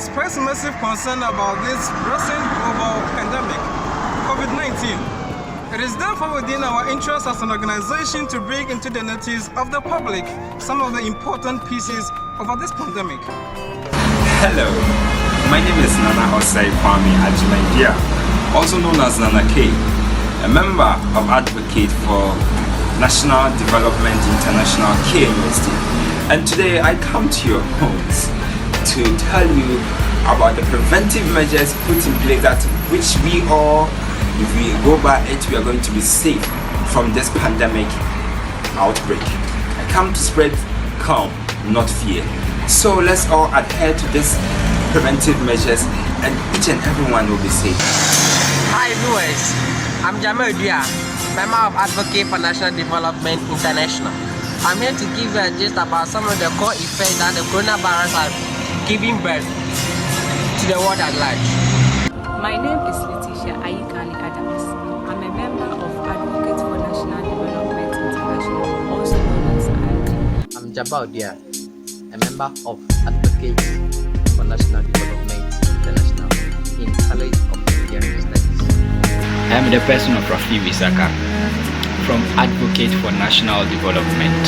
expressed massive concern about this recent global pandemic, COVID-19. It is therefore within our interest as an organization to bring into the notice of the public some of the important pieces of this pandemic. Hello, my name is Nana Osei Kwame Ajimangia, also known as Nana K, a member of Advocate for National Development International KNUST. And today I come to your homes to tell you about the preventive measures put in place that which we all, if we go by it, we are going to be safe from this pandemic outbreak. I come to spread calm, not fear. So let's all adhere to these preventive measures and each and everyone will be safe. Hi viewers, I'm Jamal Dia, member of Advocate for National Development International. I'm here to give you a gist about some of the core effects that the coronavirus has given birth to the world at large. My name is Letitia Ayikali Adams. I'm a member of Advocate for National Development International, also known as ANDI. I'm Jabal Dia, a member of Advocate for National Development International in College of Media Studies. I'm the person of Rafi Wisaka from Advocate for National Development,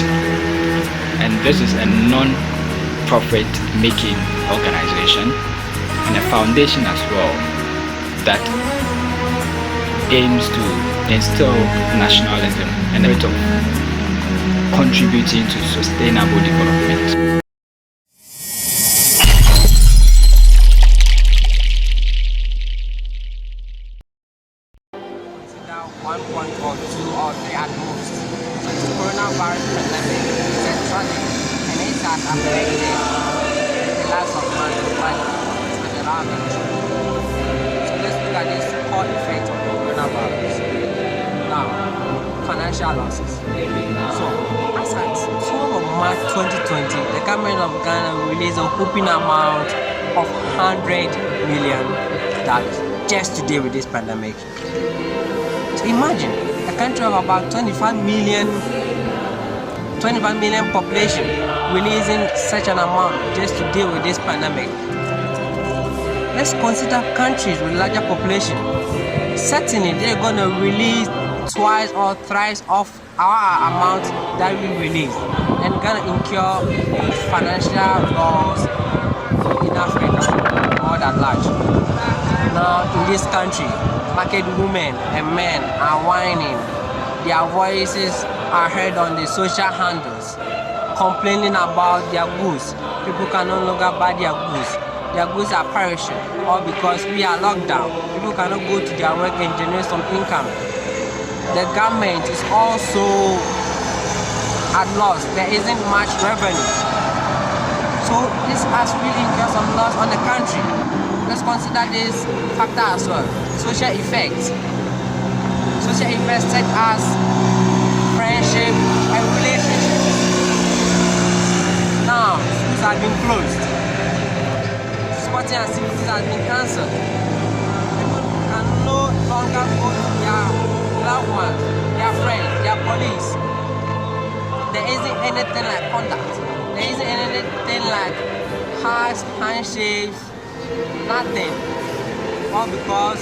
and this is a non-profit making organization and a foundation as well that aims to instill nationalism and a bit of contributing to sustainable development. One point or two or three at most. The coronavirus pandemic is a tragedy and it has affected the lives of mankind and around the world. So let's look at this core effect of the coronavirus. Now, financial losses. So, as at 12 of March 2020, the government of Ghana released a whopping amount of $100 million just to deal with this pandemic. Imagine a country of about 25 million population releasing such an amount just to deal with this pandemic. Let's consider countries with larger population. Certainly they're going to release twice or thrice of our amount that we release and going to incur huge financial loss in Africa or at large. Now in this country, market women and men are whining. Their voices are heard on the social handles, complaining about their goods. People can no longer buy their goods. Their goods are perishing, all because we are locked down. People cannot go to their work and generate some income. The government is also at loss. There isn't much revenue. So this has really incurred some loss on the country. Let's consider this factor as well. Social effects. Social effects such as friendship and relationships. Now, schools have been closed. Sporting activities have been cancelled. People can no longer go to their loved ones, their friends, their colleagues. There isn't anything like contact. There isn't anything like hugs, handshakes, nothing. All because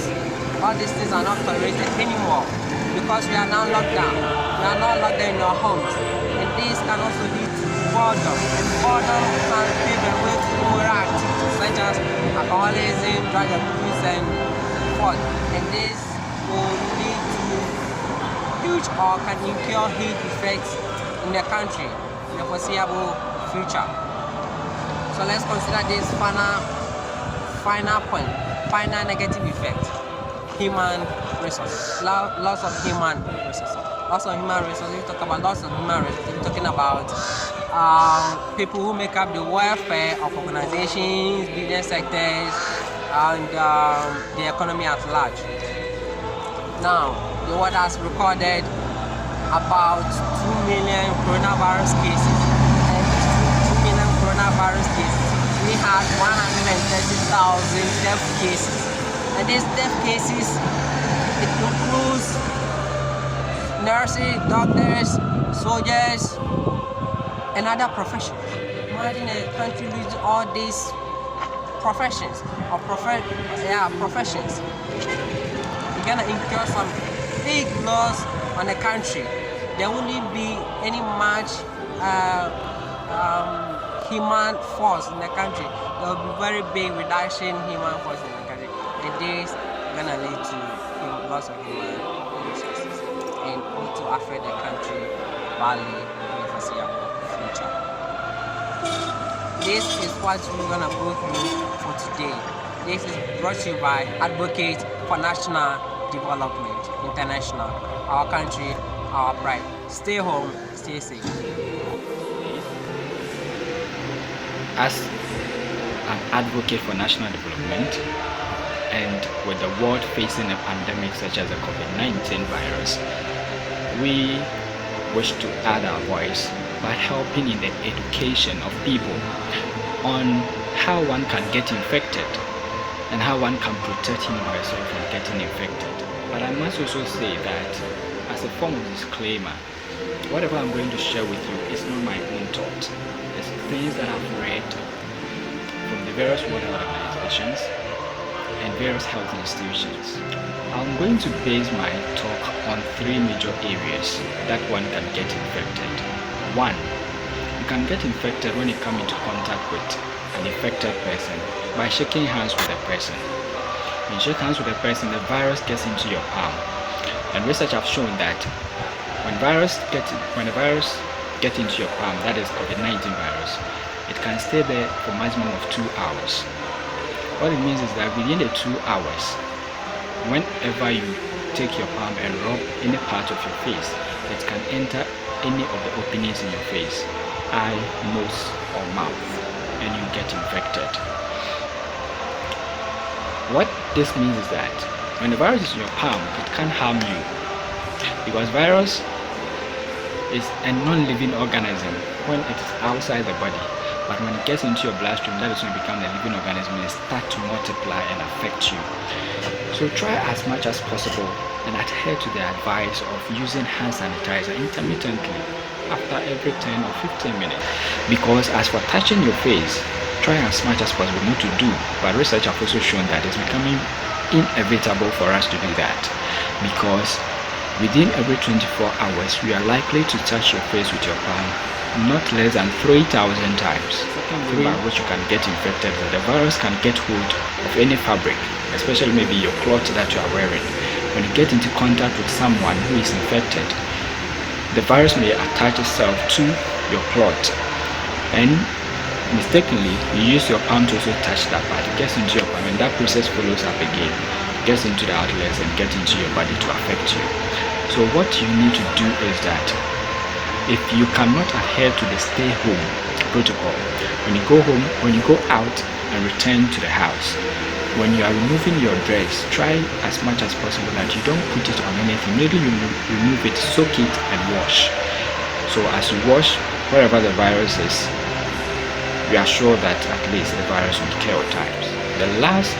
all these things are not tolerated anymore. Because we are now locked down. We are not locked down in our homes. And this can also lead to boredom. And boredom can pave the way to immoral activities such as alcoholism, drug abuse, and fraud. And this will lead to huge or can incur huge effects in the country in the foreseeable future. So let's consider this final point, final negative effect. Human resources, loss of human resources. Loss of human resources, we talk about loss of human resources, we're talking about people who make up the welfare of organizations, business sectors, and the economy at large. Now, the world has recorded about 2 million coronavirus cases. And these 2 million coronavirus cases, we had 130,000 death cases. And these death cases, it includes nurses, doctors, soldiers, and other professions. Imagine a country losing all these professions professions. We're gonna incur some big loss on the country. There won't be any much human force in the country. There will be very big reduction in human force in the country. And this is gonna lead to loss of human resources and also affect the country badly in the foreseeable future. This is what we're gonna go through for today. This is brought to you by Advocate for National Development International. Our country, our pride. Stay home, stay safe. As an advocate for national development, and with the world facing a pandemic such as the COVID-19 virus, we wish to add our voice by helping in the education of people on how one can get infected and how one can protect him or herself from getting infected. But I must also say that as a form of disclaimer, whatever I'm going to share with you is not my own thought. It's things that I've read from the various world organizations and various health institutions. I'm going to base my talk on 3 major areas that one can get infected. 1, you can get infected when you come into contact with an infected person by shaking hands with a person. When you shake hands with a person, the virus gets into your palm. And research have shown that when the virus gets into your palm, that is COVID-19 virus, it can stay there for a maximum of 2 hours. What it means is that within the 2 hours, whenever you take your palm and rub any part of your face, it can enter any of the openings in your face, eye, nose, or mouth, and you get infected. What this means is that when the virus is in your palm, it can't harm you, because virus is a non-living organism when it is outside the body. But when it gets into your bloodstream, that is when it becomes a living organism and start to multiply and affect you. So try as much as possible and adhere to the advice of using hand sanitizer intermittently after every 10 or 15 minutes. Because as for touching your face, try as much as possible not to do. But research have also shown that it's becoming inevitable for us to do that, because within every 24 hours, we are likely to touch your face with your palm not less than 3,000 times. By which you can get infected. The virus can get hold of any fabric, especially maybe your cloth that you are wearing. When you get into contact with someone who is infected, the virus may attach itself to your cloth, and mistakenly you use your palm to also touch that part. It gets into your palm, and that process follows up again. It gets into the outlets and gets into your body to affect you. So what you need to do is that if you cannot adhere to the stay home protocol, when you go home, when you go out and return to the house, when you are removing your dress, try as much as possible that you don't put it on anything. Maybe you remove it, soak it and wash. So as you wash, wherever the virus is, we are sure that at least the virus will kill times. The last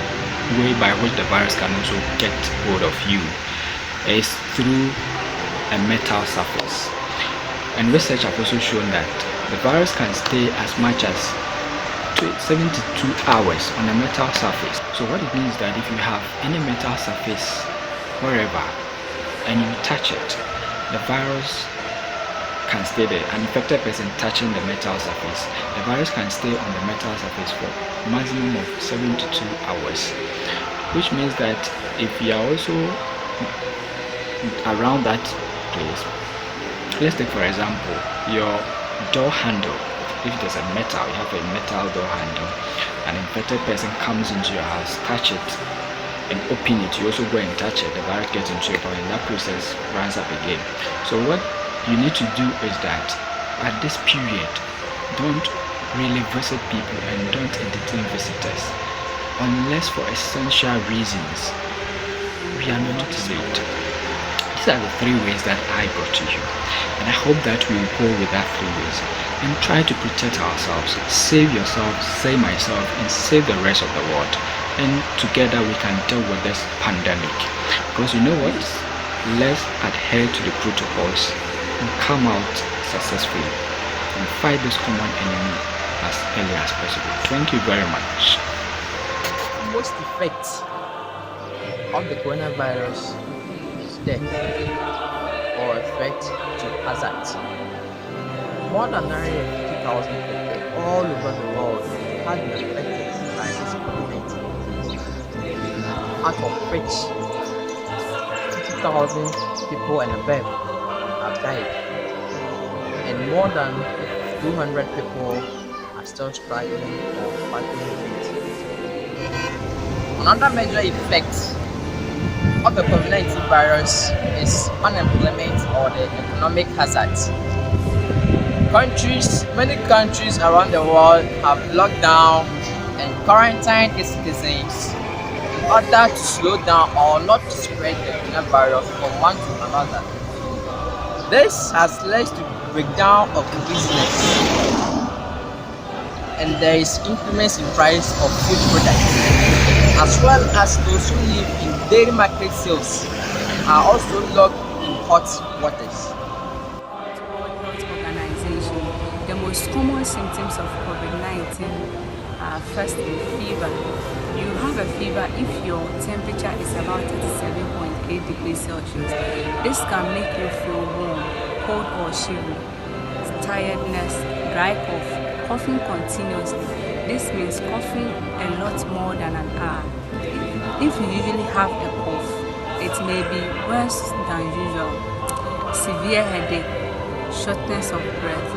way by which the virus can also get hold of you is through a metal surface. And research have also shown that the virus can stay as much as 72 hours on a metal surface. So what it means is that if you have any metal surface wherever and you touch it, the virus can stay there. An infected person touching the metal surface, the virus can stay on the metal surface for a maximum of 72 hours. Which means that if you are also around that place, let's take for example your door handle. If there's a metal, you have a metal door handle, an infected person comes into your house, touch it and open it, you also go and touch it, the virus gets into your body and that process runs up again. So what you need to do is that at this period, don't really visit people and don't entertain visitors unless for essential reasons. We are not late. These are the 3 ways that I brought to you, and I hope that we will go with that 3 ways and try to protect ourselves. Save yourself, save myself, and save the rest of the world, and together we can deal with this pandemic. Because you know what, let's adhere to the protocols and come out successfully and fight this common enemy as early as possible. Thank you very much. most effect of the coronavirus is death or threat to hazard. More than 950,000 people all over the world have been affected by this COVID-19 disease, out of which 50,000 people and above have died, and more than 200 people are still struggling or battling with it. Another major effect of the COVID-19 virus is unemployment or the economic hazards. Many countries around the world have locked down and quarantined its citizens in order to slow down or not to spread the coronavirus from one to another. This has led to breakdown of business, and there is increments in price of food products, as well as those who live in daily market sales are also locked in hot waters. The most common symptoms of COVID-19 are firstly fever. You have a fever if your temperature is about 37.8 degrees Celsius. This can make you feel warm, cold or shivery, tiredness, dry cough, coughing continuously. This means coughing a lot more than an hour. If you usually have a cough, it may be worse than usual. Severe headache, shortness of breath,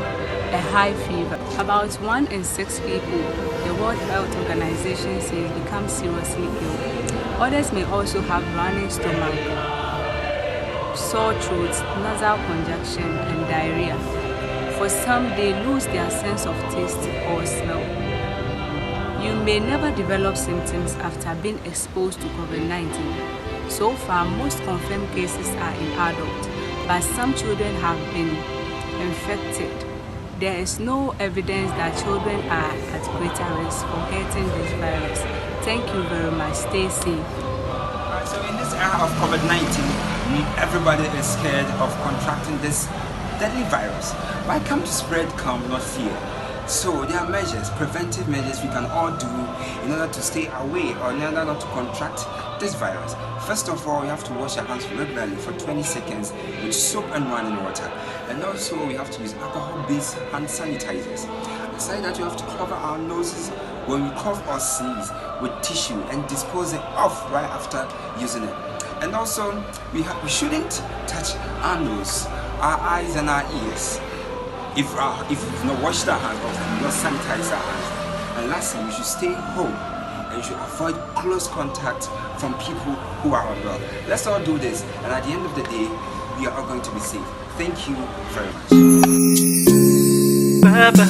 a high fever. About 1 in 6 people, the World Health Organization says, become seriously ill. Others may also have running stomach, sore throats, nasal congestion, and diarrhea. For some, they lose their sense of taste or smell. You may never develop symptoms after being exposed to COVID-19. So far, most confirmed cases are in adults, but some children have been infected. There is no evidence that children are at greater risk for getting this virus. Thank you very much. Stay safe. So in this era of COVID-19, everybody is scared of contracting this deadly virus. Why come to spread, come not fear? So there are measures, preventive measures we can all do in order to stay away or in order not to contract this virus. First of all, we have to wash our hands regularly for 20 seconds with soap and running water. And also we have to use alcohol-based hand sanitizers. Aside that, we have to cover our noses when we cough or sneeze with tissue and dispose it off right after using it. And also we shouldn't touch our nose, our eyes and our ears if we've not washed our hands or we've not sanitized our hands. And lastly, we should stay home and you should avoid close contact from people who are unwell. Let's all do this, and at the end of the day, we are all going to be safe. Thank you very much. Bye bye,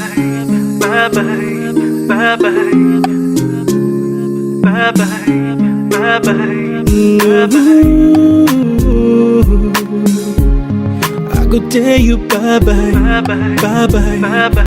bye bye, bye bye, bye bye, bye bye, bye bye. I go tell you bye bye, bye bye, bye bye, bye bye.